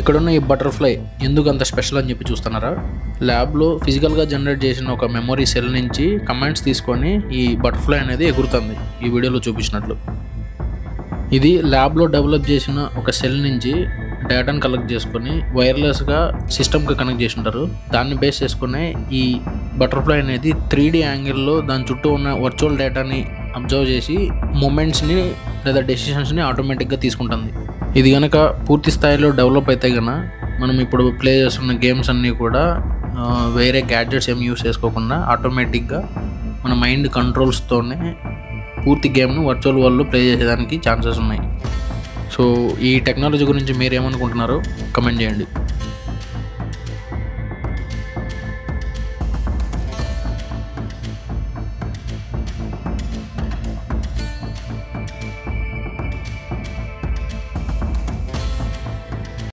ఇక్కడున్న ఈ బటర్ఫ్లై ఎందుకు అంత స్పెషల్ అని చెప్పి చూస్తున్నారా? ల్యాబ్లో ఫిజికల్గా జనరేట్ చేసిన ఒక మెమరీ సెల్ నుంచి కమాండ్స్ తీసుకొని ఈ బటర్ఫ్లై అనేది ఎగురుతుంది ఈ వీడియోలో చూపించినట్లు. ఇది ల్యాబ్లో డెవలప్ చేసిన ఒక సెల్ నుంచి డేటాను కలెక్ట్ చేసుకొని వైర్లెస్గా సిస్టమ్కి కనెక్ట్ చేసి ఉంటారు. దాన్ని బేస్ చేసుకునే ఈ బటర్ఫ్లై అనేది 3D యాంగిల్లో దాని చుట్టూ ఉన్న వర్చువల్ డేటాని అబ్జర్వ్ చేసి మూమెంట్స్ని లేదా డెసిషన్స్ని ఆటోమేటిక్గా తీసుకుంటుంది. ఇది కనుక పూర్తి స్థాయిలో డెవలప్ అయితే కనుక మనం ఇప్పుడు ప్లే చేస్తున్న గేమ్స్ అన్నీ కూడా వేరే గ్యాడ్జెట్స్ ఏమి యూస్ చేసుకోకుండా ఆటోమేటిక్గా మన మైండ్ కంట్రోల్స్తోనే పూర్తి గేమ్ను వర్చువల్ వరల్డ్లో ప్లే చేసేదానికి ఛాన్సెస్ ఉన్నాయి. సో ఈ టెక్నాలజీ గురించి మీరు ఏమనుకుంటున్నారో కమెంట్ చేయండి.